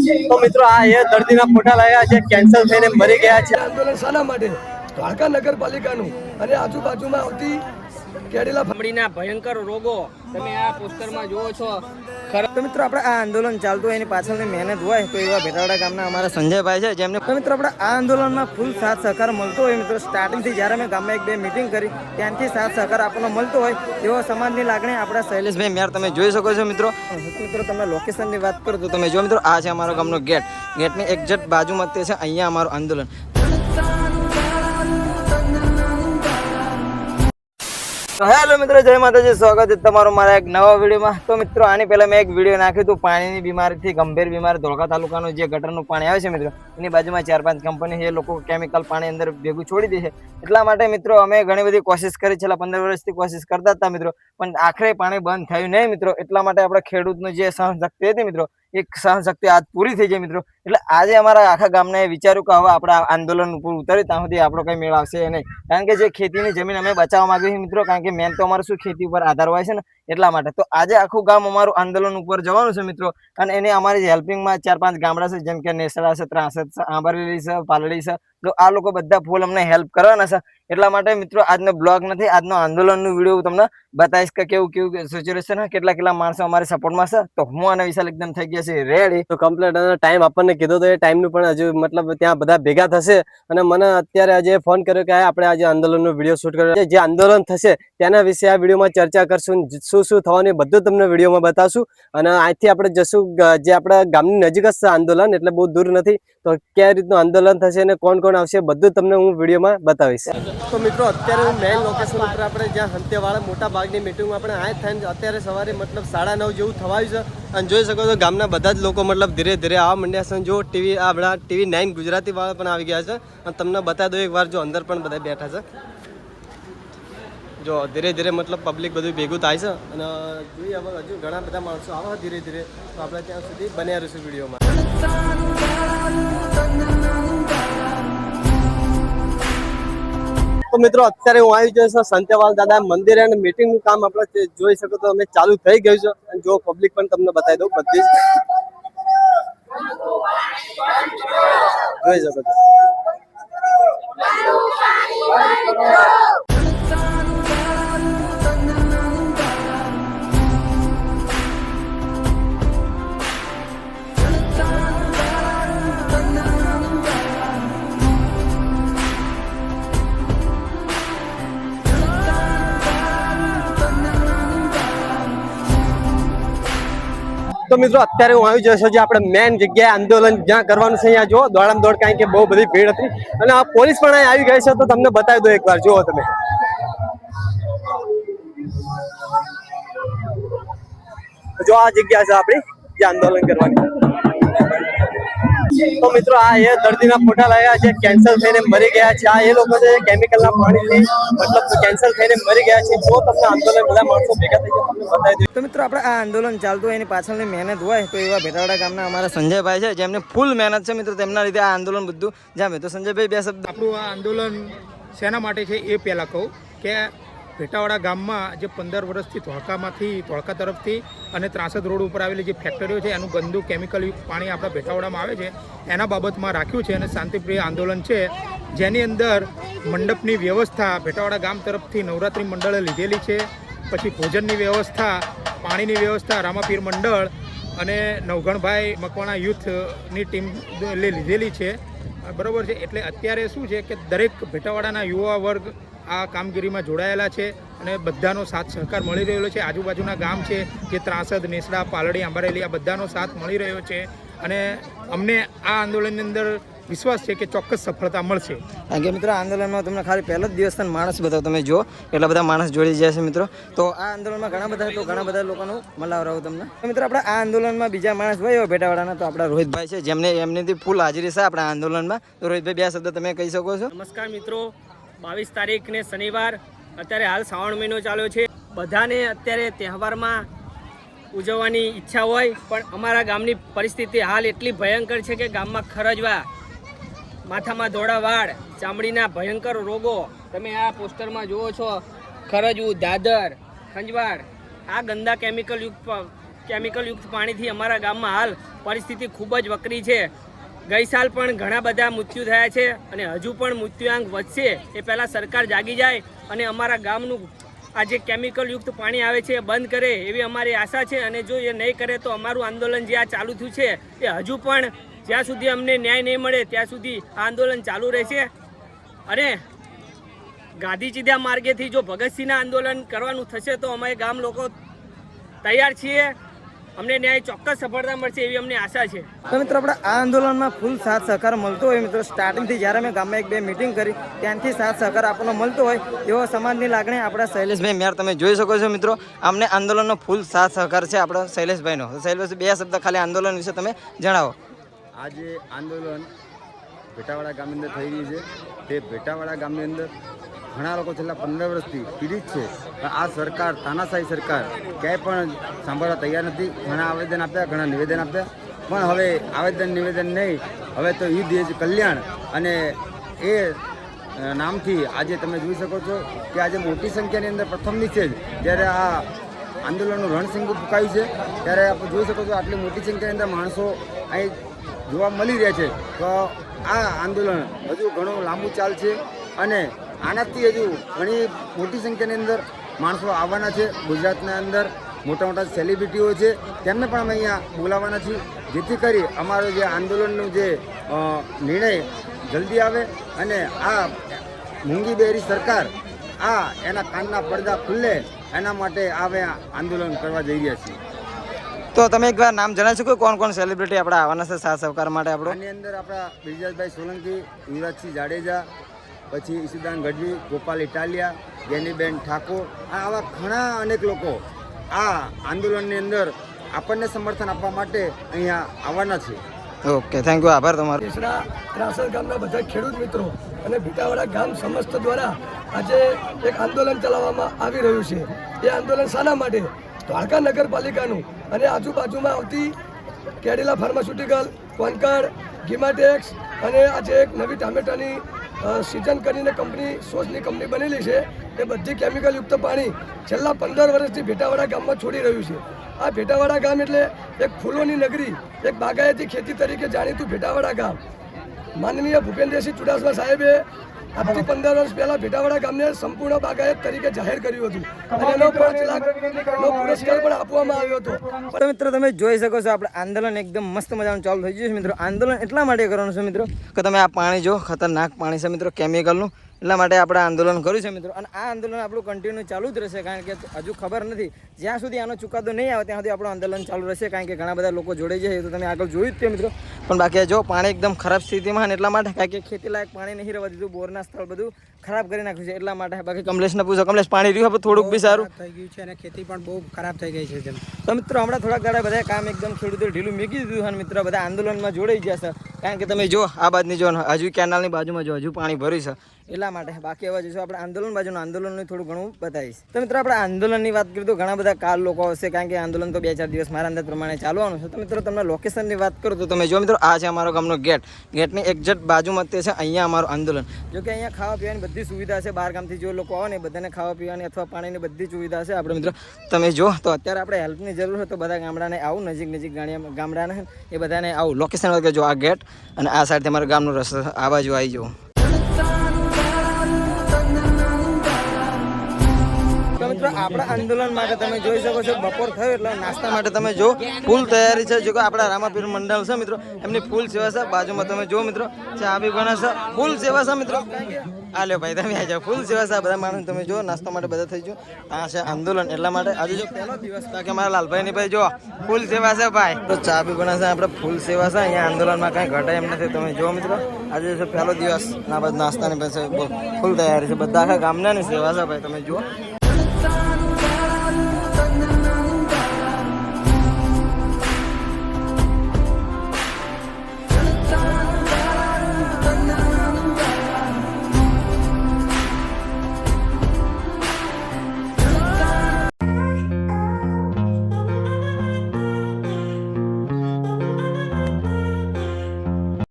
તો મિત્રો આ એ દર્દીના ફોટા લાવ્યા છે, કેન્સર થઈને મરી ગયા છે. આંદોલન શાના માટે? દ્વારકા નગરપાલિકાનું અને આજુબાજુમાં આવતી કેડીલા ચામડીના ભયંકર રોગો તમે આ પોસ્ટરમાં જુઓ છો. તો મિત્રો આપણે આ આંદોલન ચાલતું હોય એની પાછળની મહેનત હોય તો એવા ભેટાવાડા ગામના અમારા સંજયભાઈ છે જેમને તો મિત્રો આપણે આ આંદોલનમાં ફૂલ સાથ સહકાર મળતો હોય. મિત્રો સ્ટાર્ટિંગથી જ્યારે અમે ગામમાં એક બે મિટિંગ કરી ત્યાંથી સાથ સહકાર આપણને મળતો હોય એવો સમાજની લાગણી આપણા શૈલેષભાઈ મેર તમે જોઈ શકો છો. મિત્રો તમે લોકેશનની વાત કરો તો તમે જો મિત્રો આ છે અમારો ગામનો ગેટની એક્ઝેક્ટ બાજુમાં તે છે અહીંયા અમારું આંદોલન. હેલો મિત્રો, જય માતાજી, સ્વાગત છે તમારું મારા એક નવા વિડીયોમાં. તો મિત્રો આની પહેલા મેં એક વિડીયો નાખ્યું હતું પાણીની બીમારીથી ગંભીર બીમારી ધોળકા તાલુકાનું જે ગટરનું પાણી આવે છે મિત્રો એની બાજુમાં 4-5 કંપની છે, લોકો કેમિકલ પાણી અંદર ભેગું છોડી દે છે. એટલા માટે મિત્રો અમે ઘણી બધી કોશિશ કરી, છેલ્લા 15 વર્ષથી કોશિશ કરતા હતા મિત્રો, પણ આખરે પાણી બંધ થયું નહીં મિત્રો. એટલા માટે આપણે ખેડૂતનું જે સહનશક્તિ હતી મિત્રો એક સહનશક્તિ આજ પૂરી થઈ જાય મિત્રો. એટલે આજે અમારા આખા ગામને વિચાર્યું કે હવે આપણે આંદોલન ઉપર ઉતરી ત્યાં સુધી આપણો કંઈ મેળ આવશે નહીં, કારણ કે જે ખેતીની જમીન અમે બચાવવા માંગીએ છીએ મિત્રો, કારણ કે મેન તો અમારું શું ખેતી ઉપર આધાર હોય છે ને, એટલા માટે. તો આજે આખું ગામ અમારું આંદોલન ઉપર જવાનું છે મિત્રો, અને એને અમારી હેલ્પિંગમાં 4-5 ગામડા છે, જેમ કે નેસડા છે, ત્રાસદ છે, આંબરલી છે, પાલડી છે. તો આ લોકો બધા ફૂલ અમને હેલ્પ કરવાના છે. એટલા માટે મિત્રો આજનો બ્લોગ નથી, આજનો આંદોલનનું વિડીયો તમને બતાવીશ કે કેવું સિચ્યુએશન કેટલા માણસો અમારી સપોર્ટમાં છે. તો હું આના વિશે એકદમ થઈ ગયા છે રેડી. તો કમ્પ્લીટ ટાઈમ આપણને કીધો તો એ ટાઈમનું પણ હજુ મતલબ ત્યાં બધા ભેગા થશે, અને મને અત્યારે આજે ફોન કર્યો કે આપણે આજે આંદોલનનો વિડીયો શૂટ કર્યો. જે આંદોલન થશે તેના વિશે આ વિડીયોમાં ચર્ચા કરશું, શું થવાનું બધું તમને વિડીયોમાં બતાવશું. અને અહીંથી આપણે જશું જે આપણા ગામની નજીક જ છે આંદોલન, એટલે બહુ દૂર નથી. તો કયા રીતનું આંદોલન થશે અને કોણ આવશે બધું તમને હું વિડીયોમાં બતાવીશ. તો મિત્રો અત્યારે હું મેઇન લોકેશન ઉપર આપણે જ્યાં હંતેવાળા મોટા ભાગની મિટિંગમાં આપણે આ થઈને અત્યારે સવારે મતલબ 9:30 જેવું થવાયું છે, અને જોઈ શકો છો ગામના બધા જ લોકો મતલબ ધીરે ધીરે આવવા માંડ્યા છે. જો ટીવી આપણા TV9 ગુજરાતી વાળા પણ આવી ગયા છે, અને તમને બતાવી દો એકવાર, જો અંદર પણ બધા બેઠા છે. જો ધીરે ધીરે મતલબ પબ્લિક બધું ભેગું થાય છે, અને જોઈએ હવે હજુ ઘણા બધા માણસો આવે ધીરે ધીરે. તો આપણે ત્યાં સુધી બન્યા રહીશું વિડીયોમાં. તો મિત્રો અત્યારે હું આવી ગયો છું સંતેવાલ દાદા મંદિરે, અને મીટિંગનું કામ આપણે જોઈ શકો તો અમે ચાલુ થઈ ગયું છે. અને જો પબ્લિક પણ તમને બતાવી દઉં બધી જોઈ શકો છો. તો મિત્રો અત્યારે હું આવી જઈશ જે આપણે મેન જગ્યાએ આંદોલન જ્યાં કરવાનું છે, અહીંયા જો દોડામ દોડ, કારણ કે બહુ બધી ભીડ હતી, અને આ પોલીસ પણ અહીં આવી ગઈ છે. તો તમને બતાવી દો એકવાર, જુઓ તમે. જો આ જગ્યા છે આપણી જ્યાં આંદોલન કરવાની. તો મિત્રો આ એ દર્દીના ફોટા લાવ્યા છે, કેન્સર થઈને મરી ગયા છે. આ એ લોકો છે કેમિકલના પાણીથી મતલબ કેન્સર થઈને મરી ગયા છે. જો તમને આંદોલન બધા માણસો ભેગા થઈ ગયા તમને બતાવી દો. તો મિત્રો આપણે આ આંદોલન ચાલતું હોય એની પાછળની મહેનત હોય તો એવા ભેટાવાડા ગામના અમારા સંજયભાઈ છે જેમને ફૂલ મહેનત છે મિત્રો, તેમના લીધે આ આંદોલન બધું જામે. તો સંજયભાઈ બે શબ્દ. આપણું આ આંદોલન શેના માટે છે એ પહેલાં કહું કે ભેટાવાડા ગામમાં જે 15 વર્ષથી ધોળકા તરફથી અને ત્રાસદ રોડ ઉપર આવેલી જે ફેક્ટરીઓ છે એનું ગંદુ કેમિકલયુક્ત પાણી આપણા ભેટાવાડામાં આવે છે, એના બાબતમાં રાખ્યું છે. અને શાંતિપ્રિય આંદોલન છે, જેની અંદર મંડપની વ્યવસ્થા ભેટાવાડા ગામ તરફથી નવરાત્રિ મંડળે લીધેલી છે, પછી ભોજનની વ્યવસ્થા, પાણીની વ્યવસ્થા રામાપીર મંડળ અને નવઘણભાઈ મકવાણા યુથની ટીમ લીધેલી છે, બરાબર છે. એટલે અત્યારે શું છે કે દરેક ભેટાવાડાના યુવા વર્ગ આ કામગીરીમાં જોડાયેલા છે, અને બધાનો સાથ સહકાર મળી રહ્યો છે. આજુબાજુના ગામ છે જે ત્રાસદ, નેસડા, પાલડી, આંબારેલી, આ બધાનો સાથ મળી રહ્યો છે, અને અમને આ આંદોલનની અંદર વિશ્વાસ છે કે ચોક્કસ સફળતા મળશે. કારણ કે મિત્રો આંદોલનમાં તમને ખાલી પહેલો જ દિવસના માણસ બતાવો, તમે જો એટલા બધા માણસ જોડી જાય છે મિત્રો. તો આ આંદોલનમાં ઘણા બધા લોકોનું મલાવરાવું તમને. મિત્રો આપણે આ આંદોલનમાં બીજા માણસ ભાઈ ભેટાવાડાના, તો આપણા રોહિતભાઈ છે એમની ફૂલ હાજરી છે આપણા આંદોલનમાં. તો રોહિતભાઈ બે શબ્દ તમે કહી શકો છો. નમસ્કાર મિત્રો, 22 તારીખને શનિવાર, અત્યારે હાલ શ્રાવણ મહિનો ચાલ્યો છે. બધાને અત્યારે તહેવારમાં ઉજવવાની ઈચ્છા હોય, પણ અમારા ગામની પરિસ્થિતિ હાલ એટલી ભયંકર છે કે ગામમાં ખરજવા, માથામાં ધોળા વાળ, ચામડીના ભયંકર રોગો તમે આ પોસ્ટરમાં જુઓ છો. ખરજવું, દાદર, ખંજવાળ, આ ગંદા કેમિકલ યુક્ત પાણીથી અમારા ગામમાં હાલ પરિસ્થિતિ ખૂબ જ વકરી છે. ગઈ સાલ પણ ઘણા બધા મૃત્યુ થયા છે અને હજુ પણ મૃત્યુઆંક વધશે. એ પહેલાં સરકાર જાગી જાય અને અમારા ગામનું આ જે કેમિકલ યુક્ત પાણી આવે છે એ બંધ કરે એવી અમારી આશા છે. અને જો એ નહીં કરે તો અમારું આંદોલન જે આ ચાલુ થયું છે એ હજુ પણ જ્યાં સુધી અમને ન્યાય નહીં મળે ત્યાં સુધી આ આંદોલન ચાલુ રહેશે. અને ગાંધી ચીધા માર્ગેથી જો ભગતસિંહના આંદોલન કરવાનું થશે તો અમે ગામ લોકો તૈયાર છીએ. અમને ન્યાય ચોક્કસ સફળતા મળશે એવી અમને આશા છે. તો મિત્રો આપણે આ આંદોલનમાં ફૂલ સાથ સહકાર મળતો હોય મિત્રો. સ્ટાર્ટિંગથી જ્યારે અમે ગામમાં 1-2 મિટિંગ કરી ત્યાંથી સાથ સહકાર આપણને મળતો હોય એવો સમાજની લાગણી આપણા શૈલેષભાઈ મેર તમે જોઈ શકો છો મિત્રો. અમને આંદોલનનો ફૂલ સાથ સહકાર છે આપણા શૈલેષભાઈનો. શૈલેષભાઈ 2 શબ્દ ખાલી આંદોલન વિશે તમે જણાવો. આજે આંદોલન ભેટાવાડા ગામની અંદર થઈ રહ્યું છે. તે ભેટાવાડા ગામની અંદર ઘણા લોકો છેલ્લા 15 વર્ષથી પીડિત છે. પણ આ સરકાર, તાનાશાહી સરકાર ક્યાંય પણ સાંભળવા તૈયાર નથી. ઘણા આવેદન આપ્યા, ઘણા નિવેદન આપ્યા, પણ હવે આવેદન નિવેદન નહીં, હવે તો યુદ્ધ એ જ કલ્યાણ અને એ નામથી આજે તમે જોઈ શકો છો કે આજે મોટી સંખ્યાની અંદર પ્રથમની છે જ્યારે આ આંદોલનનું રણસિંગું ફૂંકાયું છે ત્યારે આપણે જોઈ શકો છો આટલી મોટી સંખ્યાની અંદર માણસો અહીં જોવા મળી રહ્યા છે. તો આ આંદોલન હજુ ઘણું લાંબુ ચાલશે અને આનાથી હજુ ઘણી મોટી સંખ્યાની અંદર માણસો આવવાના છે. ગુજરાતના અંદર મોટા મોટા સેલિબ્રિટીઓ છે તેમને પણ અમે અહીંયા બોલાવવાના છીએ જેથી કરી અમારો જે આંદોલનનું જે નિર્ણય જલ્દી આવે અને આ મૂંગી બેરી સરકાર એના કાનના પડદા ખુલ્લે એના માટે હવે આંદોલન કરવા જઈ રહ્યા છીએ. તો તમે એકવાર નામ જણાવી શકો કોણ કોણ સેલિબ્રિટી આપણા આવવાના છે સાથ સહકાર માટે આપણો? આની અંદર આપણા બ્રિજરાજભાઈ સોલંકી, યુવરાજસિંહ જાડેજા, પછી ઈશુદાન ગઢવી, ગોપાલ ઇટાલિયા, ગેનીબેન ઠાકોર, આવા ઘણા અનેક લોકો આ આંદોલનની અંદર આપણને સમર્થન આપવા માટે અહીંયા આવવાના છે. ઓકે, થેન્ક યુ, આભાર તમારો. દેશના ત્રાસર ગામના બધા ખેડૂત મિત્રો અને ભીટાવાડા ગામ સમસ્ત દ્વારા આજે એક આંદોલન ચલાવવામાં આવી રહ્યું છે. એ આંદોલન શાના માટે? દ્વારકા નગરપાલિકાનું અને આજુબાજુમાં આવતી કેડિલા ફાર્માસ્યુટિકલ, કોન્કર, ગીમાટેક્સ અને આજે એક નવી ટામેટાની સિઝન કરીને કંપની, સોસની કંપની બનેલી છે. એ બધી કેમિકલયુક્ત પાણી છેલ્લા 15 વર્ષથી ભેટાવાડા ગામમાં છોડી રહ્યું છે. આ ભેટાવાડા ગામ એટલે એક ફૂલોની નગરી, એક બાગાયતી ખેતી તરીકે જાણીતું ભેટાવાડા ગામ. માનનીય ભૂપેન્દ્રસિંહ ચુડાસમા સાહેબે આજથી 15 વર્ષ પહેલા ભેટાવાડા ગામને સંપૂર્ણ બાગાયત તરીકે જાહેર કર્યું હતું અને એનો 5 લાખનો પુરસ્કાર પણ આપવામાં આવ્યો હતો. તો મિત્રો તમે જોઈ શકો છો આપણે આંદોલન એકદમ મસ્ત મજાનું ચાલુ થઈ ગયું છે મિત્રો. આંદોલન એટલા માટે કરવાનું છે મિત્રો કે તમે આ પાણી જો ખતરનાક પાણી છે મિત્રો, કેમિકલનું. એટલા માટે આપણે આંદોલન કર્યું છે મિત્રો. અને આ આંદોલન આપણું કન્ટિન્યુ ચાલુ જ રહેશે કારણ કે હજુ ખબર નથી જ્યાં સુધી આનો ચુકાદો નહીં આવે ત્યાં સુધી આપણું આંદોલન ચાલુ રહેશે કારણ કે ઘણા બધા લોકો જોડે છે. એ તો તમે આગળ જોયું જ છે મિત્રો. પણ બાકી જો પાણી એકદમ ખરાબ સ્થિતિમાં અને એટલા માટે કારણ કે ખેતી લાયક પાણી નહીં રહેવા દીધું, બોરના સ્થળ બધું ખરાબ કરી નાખ્યું છે એટલા માટે. બાકી કમલેશને પૂછો, કમલેશ પાણી રહ્યું હવે થોડુંક બી સારું થઈ ગયું છે અને ખેતી પણ બહુ ખરાબ થઈ ગઈ છે. તો મિત્રો હમણાં થોડાક દાડા બધા કામ એકદમ ખેડૂતો ઢીલું મૂકી દીધું અને મિત્રો બધા આંદોલનમાં જોડાઈ ગયા છે કારણ કે તમે જો આ બાજુની જો હજુ કેનાલની બાજુમાં જો હજુ પાણી ભર્યું છે એટલા માટે. બાકી હવે જઈશું આપણે આંદોલન બાજુનું આંદોલનનું થોડું ઘણું બતાવીશ. તો મિત્રો આપણે આંદોલનની વાત કરીએ તો ઘણા બધા કાલ લોકો હશે કારણ કે આંદોલન તો 2-4 દિવસ મારા અંદાજ પ્રમાણે ચાલવાનું છે. તો મિત્રો તમને લોકેશનની વાત કરું તો તમે જો મિત્રો આ છે અમારો ગામનો ગેટ. ગેટની એક્ઝેક્ટ બાજુમાં તે છે અહીંયા અમારું આંદોલન. જો કે અહીંયા ખાવા પીવાની બધી સુવિધા છે. બહાર ગામથી જો લોકો આવે ને બધાને ખાવા પીવાની અથવા પાણીની બધી સુવિધા છે. આપણે મિત્રો તમે જો તો અત્યારે આપણે હેલ્પની જરૂર હોય તો બધા ગામડાને આવું, નજીક ગામડાને એ બધાને આવું. લોકેશન વગર જો આ ગેટ અને આ સાઈડથી અમારા ગામનો રસ્તો આ બાજુ આવી જવું. તો મિત્રો આપણા આંદોલન માટે તમે જોઈ શકો છો બપોર થયો એટલે નાસ્તા માટે તમે જો ફૂલ તૈયારી છે. જો કે આપણા રામાપીર મંડળ છે મિત્રો એમની ફૂલ સેવા છે. બાજુમાં તમે જો મિત્રો ચા બી બને છે, ફૂલ સેવા છે મિત્રો. આ લ્યો ભાઈ તમે આવી જાઓ, ફૂલ સેવા છે. બધા માણસ તમે જો નાસ્તા માટે બધા થઈ ગયો. આ છે આંદોલન એટલા માટે આજે જો પહેલો દિવસ બાકી અમારા લાલભાઈની ભાઈ જો ફૂલ સેવા છે ભાઈ. તો ચા બી બને છે, આપણે ફૂલ સેવા છે. અહીંયા આંદોલનમાં કાંઈ ઘટાય એમ નથી. તમે જો મિત્રો આજે છે પહેલો દિવસ ના બાદ નાસ્તાની પાસે ફૂલ તૈયારી છે. બધા આખા ગામનાની સેવા છે ભાઈ તમે જુઓ.